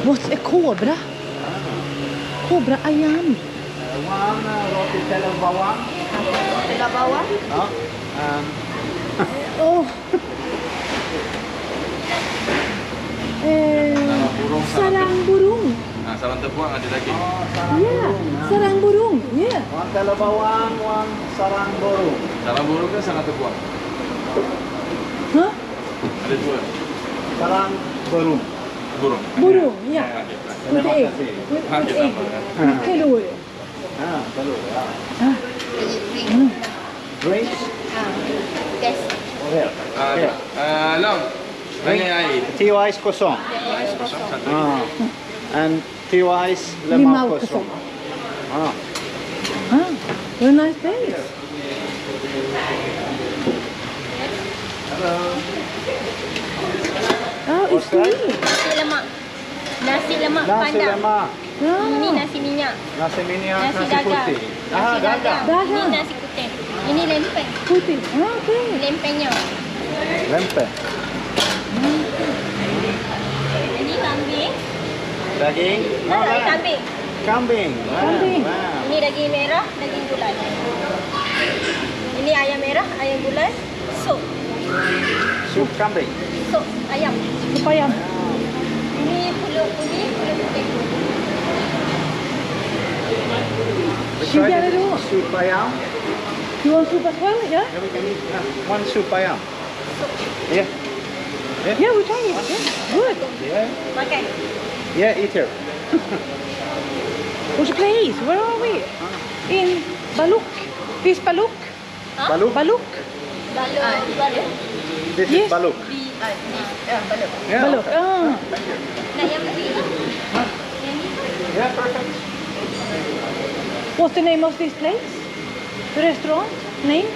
What's a cobra? Cobra ayam. One roti telur bawang. Telur bawang. Oh. Sarang burung. Sarang terbuang ada lagi. Yeah, sarang burung. Yeah. One telur bawang, one sarang burung. Sarang burung kan sarang terbuang. Huh? Ada dua. Sarang burung. Burung. Burung, yeah. With Terima egg. kasih. With egg. With telur. Telur. Drinks. Yes. Long. Banyak air. Tea ice kosong. And tea ice lemau kosong. Very nice place. Hello. Oh, it's good. Nasi lemak. Nasi lemak Nasi padang. lemak. Ini nasi minyak. Nasi minyak, Nasi nasi dagang. putih. Nasi Dagang. dagang. Ini nasi kuting. Ini lempeng. Putih. Okay. Lempengnya. Lempeng. Ini kambing. Daging. Kambing. Kambing. Kambing. Ini daging merah, daging gulai. Ini ayam merah, ayam gulai. Sup. Sup kambing. Sup ayam. Sup ayam. Ini pulut putih, pulut putih. She got it all. Sup ayam. You want soup as well? Yeah? Yeah, we can eat one soup ayam. Yeah. Yeah, we try it. Yeah. Good. Yeah. Makan. Yeah, eat here. Which place? Where are we? In Baluk. This Baluk? Baluk. Baluk? Baluk. This Yes. is baluk. Baluk. Yeah. Baluk. Ah. Thank you. Nak yang putih ni? Yang ni? Yeah, perfect. What's the name of this place? The restaurant name?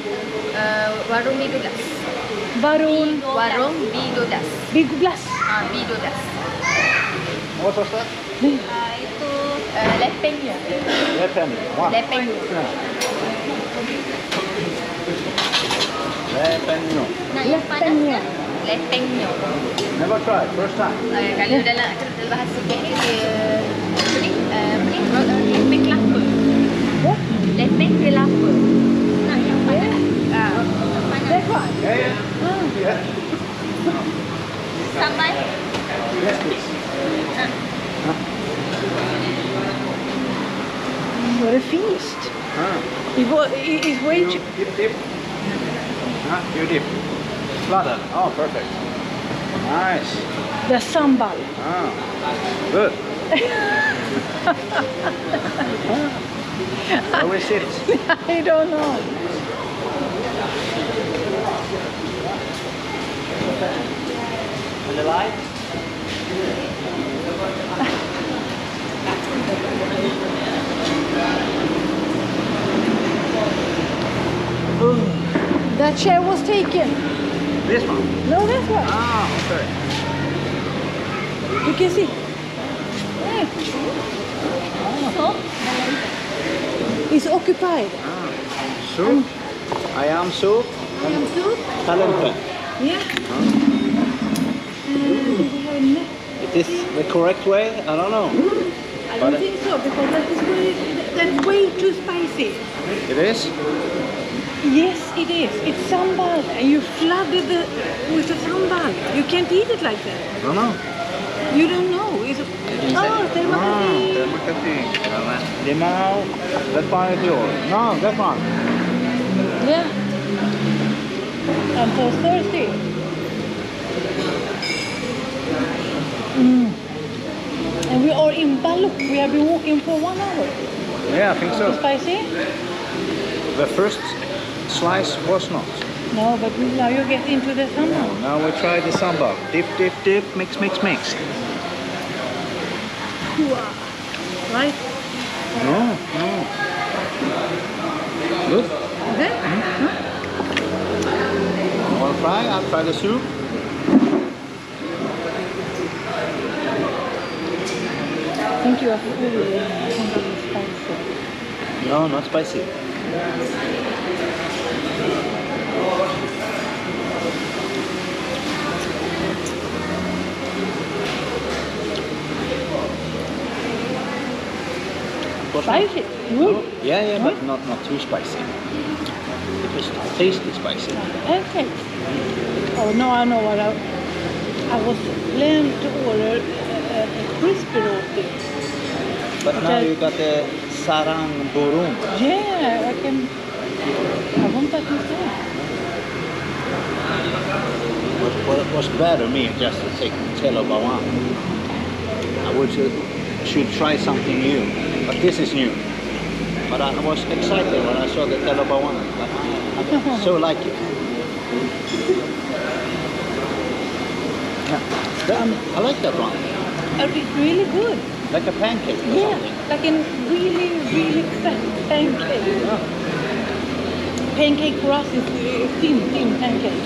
Warung B12. Barun Warung B12. Big Glass. B12. What was that? Itu lepengnya. Lepeng. One. Lepengnya. Lepengnya. Nak yang panas kan? Lepengnya. Never tried. First time. Kalau dalam bahasa Kedah dia lepeng kelapa. What? Lepeng kelapa. Nak yang panas? Panas. That one? Yeah, yeah. Ah. Yeah. Sambal. Yes, please. What a feast. It's way too... Dip. You dip. Flatter. Oh, perfect. Nice. The sambal. Good. Where is it? I don't know. On the light? That chair was taken. This one? No, that one. Okay. You can see. So, It's occupied. Soup. Ayam soup. Ayam soup. Talente. Yeah. Is this the correct way? I don't know. I don't think so because that's way too spicy. It is? Yes, it is. It's sambal, and you flooded with the sambal. You can't eat it like that. I don't know. You don't know. It's terima kasih. Terima kasih. Limau. That one is yours. No, that one. Yeah. I'm so thirsty. And we are in Baluk. We have been walking for 1 hour. Yeah, I think so. Spicy? The first slice was not. No, but now you get into the sambal. Now we try the sambal. Dip, dip, dip. Mix, mix, mix. Right? No. Good. Okay. Want to try? I'll try the soup. I think you are full spicy. No, not spicy. was Spicy. Good. Yeah, but Mm. not too spicy. It was tasty spicy. Pancake. Oh no, I know what I was planning to order a crispy roti. But now Okay. you got the Sarang Burung. Yeah, I want that instead. What was better me just to take Telo Bawan. I should try something new, but this is new. But I was excited when I saw the Telo Bawan. I so like it. Yeah, I like that one. It's really good. Like a pancake or Yeah, something. like a really, really fat pancake. Yeah. Pancake for us is thin pancake.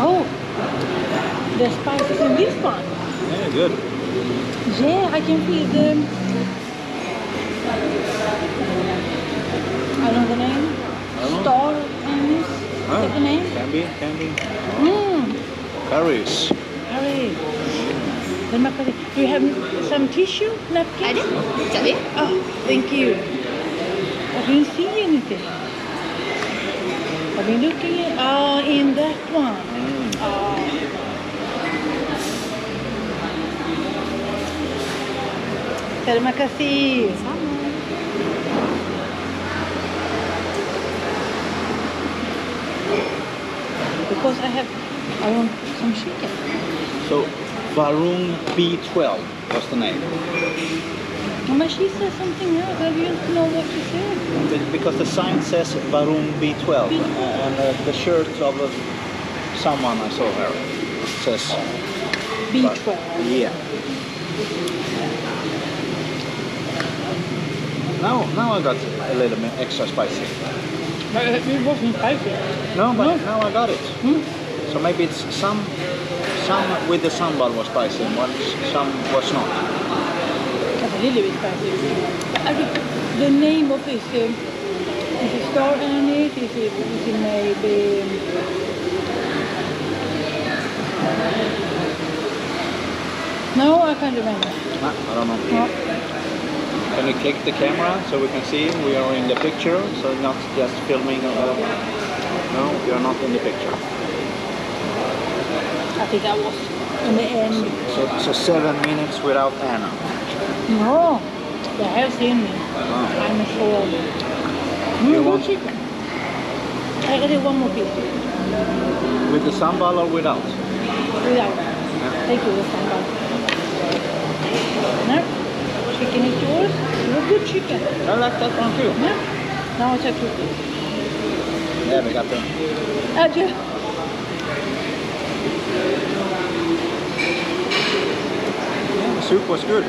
Oh, the spices in this one. Yeah, good. Yeah, I can feel the. I don't know the name. Oh. Star anise. Is that the name? Can be. Mmm. Curries. Hurry. Do you have some tissue, napkin? Ada? Sekejap ya. Oh, thank you. I didn't see anything. I've been looking at, in that one. Oh. Terima kasih. Because I want some chicken. So, Burung B12 was the name. Oh, but she said something else. I didn't know what she said. Because the sign says Burung B12, and the shirt of someone I saw here says B12. Yeah. Now I got a little bit extra spicy. But it wasn't spicy. No, but No. now I got it. Hmm? So maybe it's some with the sambal was spicy and some was not. That's a little bit spicy. The name of this, is it star anise? Is it maybe... No, I can't remember. I don't know. No. Can you click the camera so we can see we are in the picture, so not just filming? No, we are not in the picture. I think I was in the end. So 7 minutes without Anna. No, they have seen me. Oh. I'm sure. You Good want- chicken. I got it one more piece. With the sambal or without? Without. Thank you, the sambal. No, chicken is yours. You're a good chicken. I like that one too. No, now it's a good. There we got the... Adieu. Yeah, the soup was good.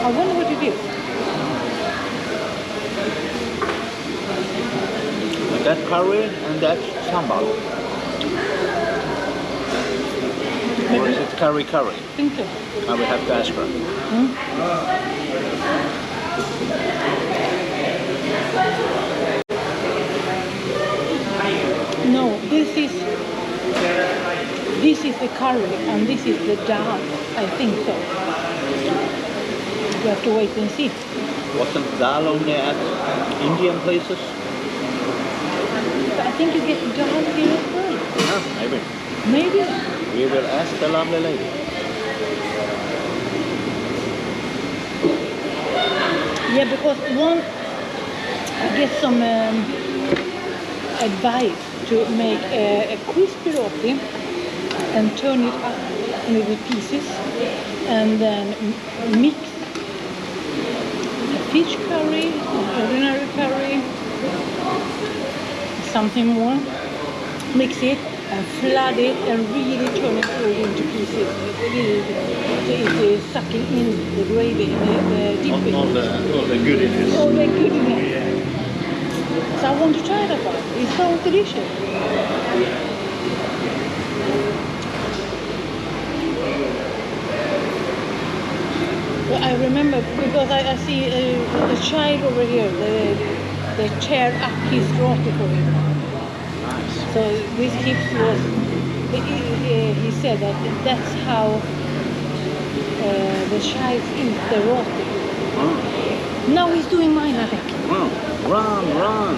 I wonder what it is. That curry and that sambal. Or is it curry? I think so. I will have to ask her. No, this is the curry and this is the dal. I think so. You have to wait and see. Wasn't dal only at Indian places? But I think you get dal here as well. Yeah, maybe. Maybe. We will ask the lovely lady. Yeah, because I get some advice to make a crispy roti and turn it up in little pieces and then mix a fish curry, an ordinary curry, something more, mix it and flood it and really turn it all into pieces. It is sucking in the gravy, the dipping. All the goodiness. Oh, my goodness. So I want to try that one. It sounds delicious. I remember because I see a child over here. They tear up his roti for him. Nice. So this gift was. He said that that's how the child eat the roti. Oh. Now he's doing mine, I think. Oh. Run.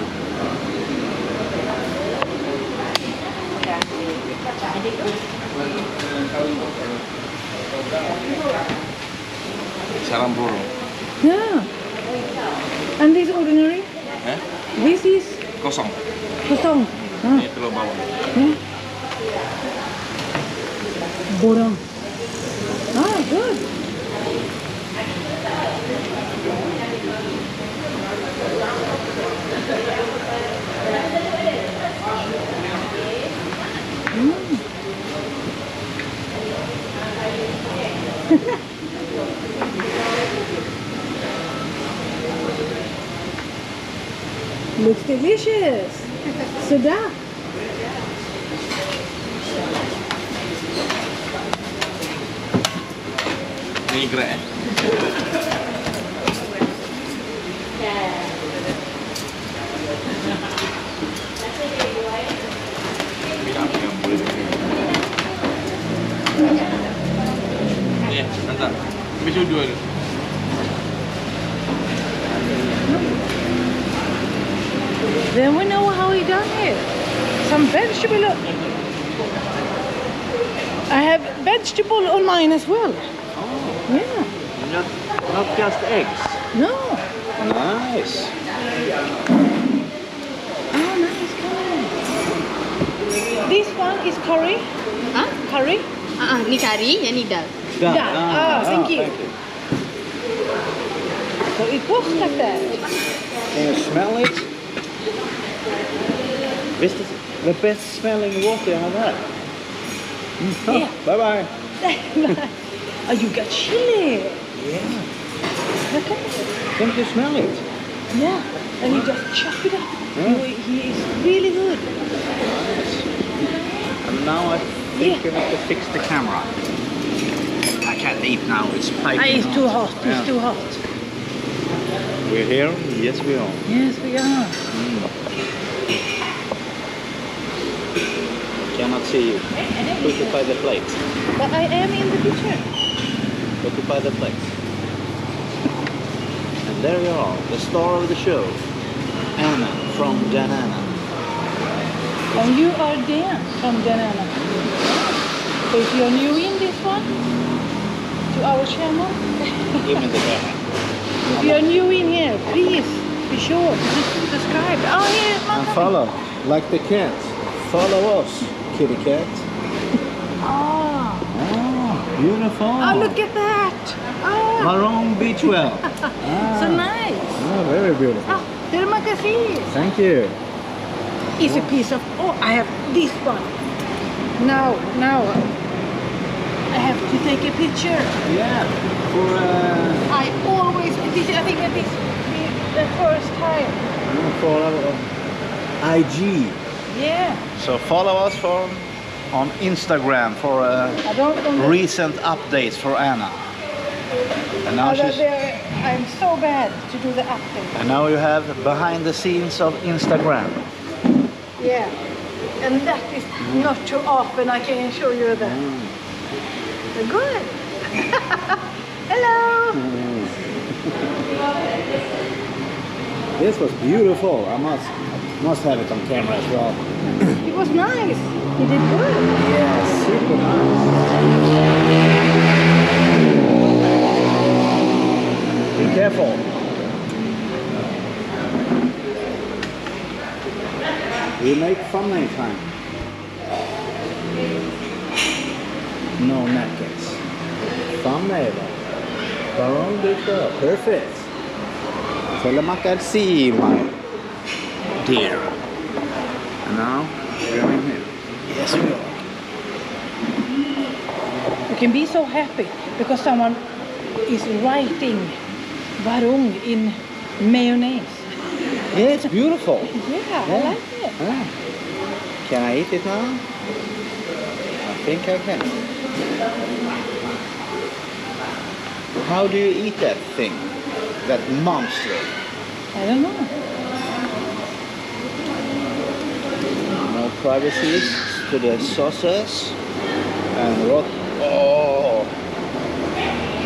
Sarang burung. Yeah. And this ordinary? Eh? This is Kosong. kosong. Ini telur bawang. Yeah. Burung. Ah, good. Looks delicious. Sedap. Ini gerak eh? Ni, hantar. Habis tu dua tu. Then we know how he done it. Some vegetable. I have vegetable on mine as well. Oh. Yeah. Not just eggs. No. Nice. Oh, nice curry. This one is curry. Hah? Curry. Ni kari, yang ni dal. Done. Yeah. Thank you. So it was like that. Can you smell it? This is the best smelling water I've had. Yeah. Bye. Oh, you got chili. Yeah. Look at it. Don't you smell it? Yeah. And you just chop it up. Yeah. He is really good. Nice. And now I think you have to fix the camera. I can't eat now. It's piping It's too hot. Yeah. It's too hot. We're here? Yes, we are. Yes, we are. Cannot see you. Put it by the plate. But I am in the picture. Put it by the plate. And there you are, the star of the show. Anna from Janana. And you are Dan from Canai. So if you're new in this one, to our channel, Give me the camera. if you're new in here, please be sure to subscribe. Oh, here's And my follow, like the cat. Follow us, kitty cat. Oh. Oh, beautiful. Oh, look at that. Oh, Maroon beach well. so nice. Oh, very beautiful. Ah, terima kasih. Thank you. It's a piece of, oh, I have this one. Now, I have to take a picture. Yeah, for I always, I think that this is the first time. IG. Yeah. So follow us on Instagram for I don't know. recent updates for Anna. And now I'm so bad to do the update. and now you have behind the scenes of Instagram. Yeah. And that is not too often, I can show you that. Good. Hello. This was beautiful. I must have it on camera as well. It was nice. He did good. Yeah, super nice. Be careful. We make thumbnail time. No napkins. Thumbnail. Burung dito. Perfect. Salamat see, my dear. And now we're in here. Yes, we are. You can be so happy because someone is writing Burung in mayonnaise. Yeah, it's beautiful. Yeah, I like it. Ah. Can I eat it now? I think I can. How do you eat that thing? That monster? I don't know. No privacy to the sauces and Roti. Oh!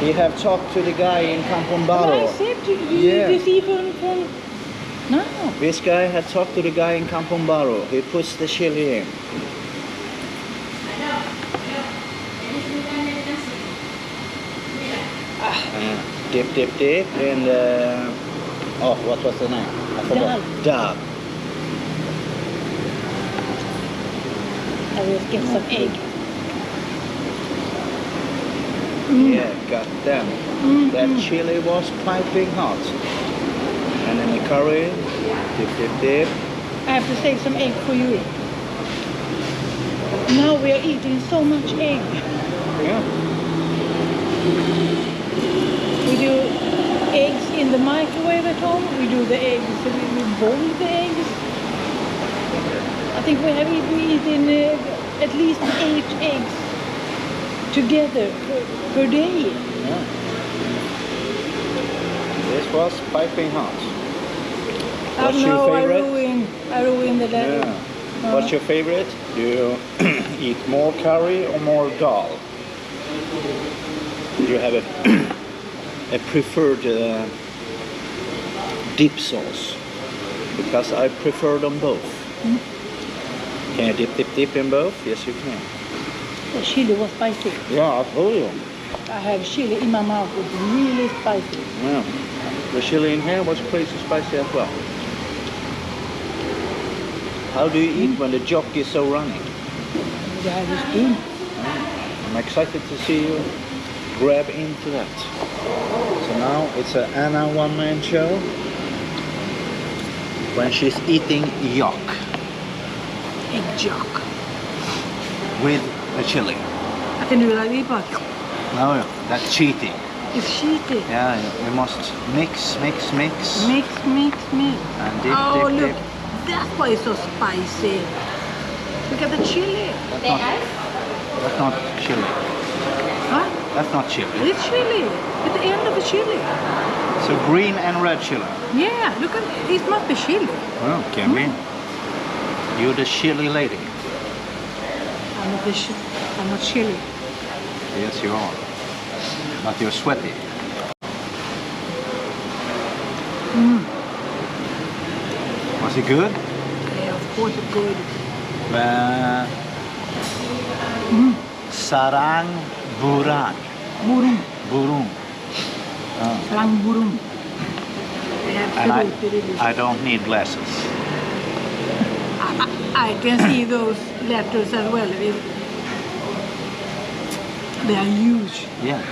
We have talked to the guy in Kampong Well, I Baro. said to you, Yeah. this even from... No. This guy had talked to the guy in Kampong Baro. He puts the chili in. Dip in the... Oh, what was the name? I forgot. Dal. I will get some egg. Yeah, goddamn. That chili was piping hot. And then the curry. Dip. I have to save some egg for you. Now we are eating so much egg. Yeah. We do eggs in the microwave at home. We do the eggs, we boil the eggs. I think we have eaten at least 8 eggs together per day. Yeah. This was piping hot. What's your favorite? I ruined the letter. Yeah. What's your favorite? Do you eat more curry or more dal? Do you have a preferred dip sauce? Because I prefer them both. Can you dip in both? Yes, you can. The chili was spicy. Yeah, I told you. I have chili in my mouth. It's really spicy. Yeah. The chili in here was crazy spicy as well. How do you eat when the jockey is so running? You have a spoon. I'm excited to see you grab into that. So now it's an Anna one-man show when she's eating yolk Egg yolk. with the chili. I can do it like this, but No, that's cheating. it's cheating. Yeah, you must mix. Mix. And dip. Look. That's why it's so spicy. Look at the chili. That's not chili. Huh? That's not chili. It's chili. At the end of the chili. So green and red chili. Yeah, look at it. It must be chili. Well, can be. You're the chili lady. I'm not chili. Yes, you are. But you're sweaty. Was it good? Yeah, of course it's good. Sarang Burung. Burung. Oh. Sarang burung. And Absolutely. I don't need glasses. I can see those letters as well. They are huge. Yeah.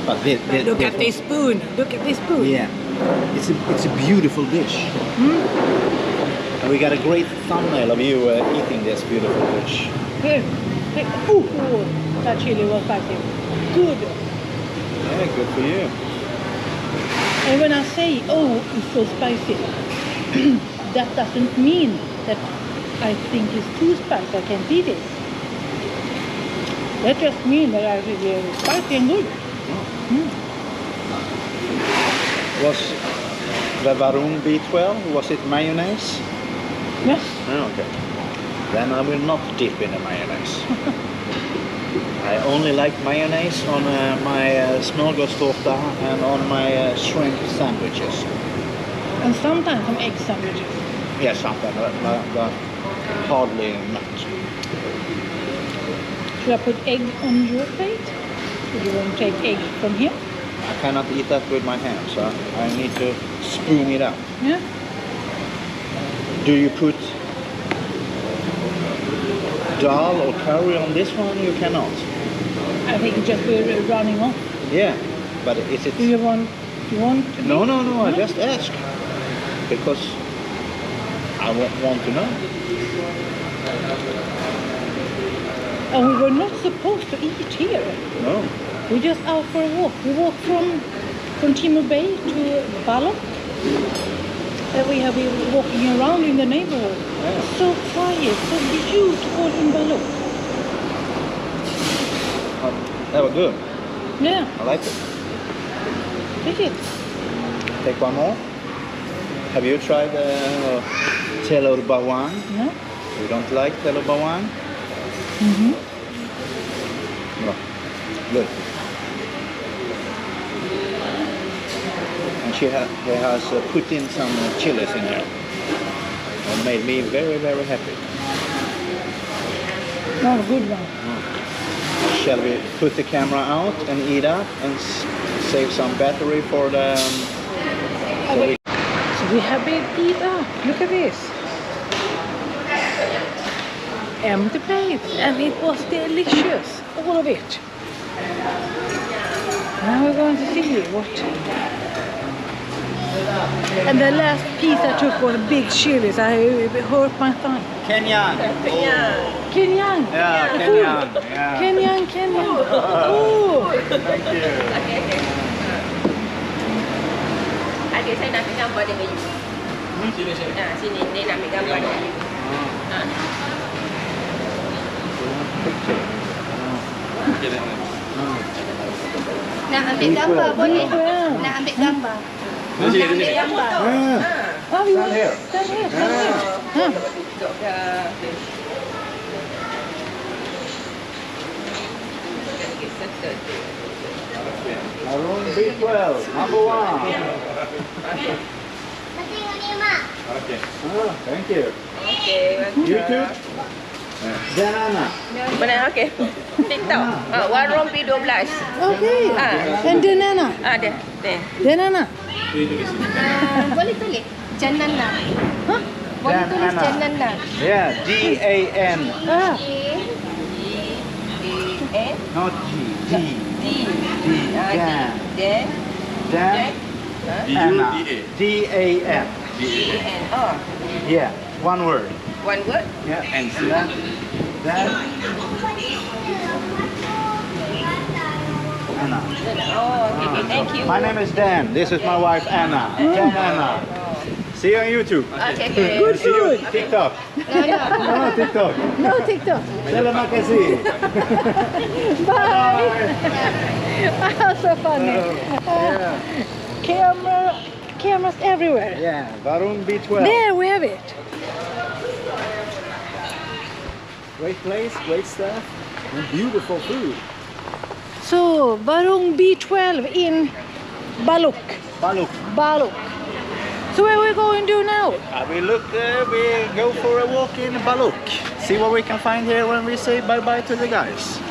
But Look at this spoon. Look at this spoon. Yeah. It's a beautiful dish. And we got a great thumbnail of you eating this beautiful dish. Here. Ooh, that chili was spicy. Good. Yeah, good for you. And when I say, oh, it's so spicy, that doesn't mean that I think it's too spicy. I can't eat it. That just means that I think it's spicy and good. Was the Burung B12, was it mayonnaise? Yes. Oh, okay. Then I will not dip in the mayonnaise. I only like mayonnaise on my smörgåstårta and on my shrimp sandwiches. And sometimes some egg sandwiches. Yeah, something, but hardly much. Should I put egg on your plate? Or do you want to take egg from here? I cannot eat that with my hands, so I need to spoon it out. Yeah. Do you put dal or curry on this one? You cannot. I think just we're running off. Yeah, but is it... Do you want? No, I just ask. Because I want to know. And we were not supposed to eat here. No. We just out for a walk. We walked from Timor Bay to Balok. And we have been walking around in the neighborhood. Yeah. So quiet, so beautiful in Balok. That was good. Yeah. I like it. Take it. Take one more. Have you tried telur bawang? No? You don't like telur bawang? Mm-hmm. No. Good. And she has put in some chilies in there. It made me very, very happy. No, good one. Shall we put the camera out and eat up and save some battery for the... So we have been eat up. Look at this. Empty plate, and it was delicious. All of it. Now we're going to see what. And the last piece I took was big chilies. I hurt my thumb. Kenyan. Kenyan. Yeah, Kenyan. Yeah. Kenyan. Oh. Thank you. Adik saya nak ambil gambar dengan you. Sini, sini. Sini, dia nak ambil gambar dengan you. Okay, then. Nak ambil gambar boleh? Nak ambil gambar. Sini, sini, sini. Gambar. Oh, you want here. stand here. Huh? Duduk dah. Maroon B12, number 1. Okay. Thank you. Okey. You too? Dan Anna. Mana? Okey. TikTok. Warung P12. Okay. And Denana. Ada. Denana. Boleh tulis Janana. Huh? Boleh tulis Janana. Janana. Yeah, D-A-N. Ah. D-A-N. Not G. D. D. Dan. Dan. Dan. Anna. D-A-N. D-A-N. Oh. Yeah, one word. One word. Yeah, and then Anna. Oh, okay. Thank you. My name is Dan. This is my wife Anna. Dan Anna. See you on YouTube. Okay. Good See you food. TikTok. No, TikTok. No TikTok. Terima kasih. Bye. So funny. Yeah. Cameras everywhere. Yeah, Burung B12. There we have it. Great place, great stuff, and beautiful food. So, Burung B12 in Baluk. Baluk. So where we going to do now? We go for a walk in Baluk. See what we can find here when we say bye-bye to the guys.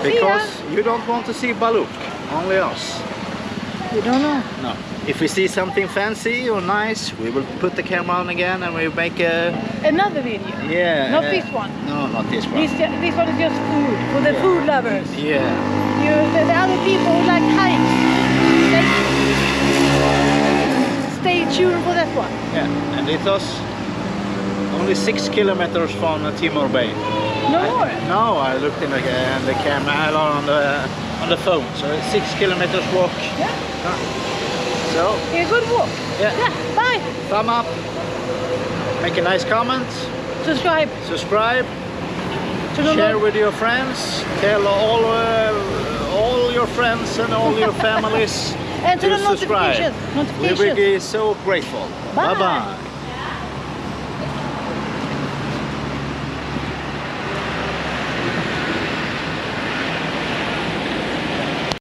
Because you don't want to see Baluk, only us. We don't know. No. If we see something fancy or nice, we will put the camera on again and we'll make Another video. Yeah. Not this one. No, not this one. This one is just food for the food lovers. Yeah. The other people who like hikes, stay tuned for that one. Yeah. And it was only 6 kilometers from Timor Bay. No more. No, I looked in the camera on the phone. So it's 6 kilometers walk. Yeah. So A good walk. yeah. Bye. Thumb up. Make a nice comment. Subscribe. Share with your friends. Tell all your friends and all your families And to the subscribe. notifications. We will be so grateful. Bye. Bye-bye.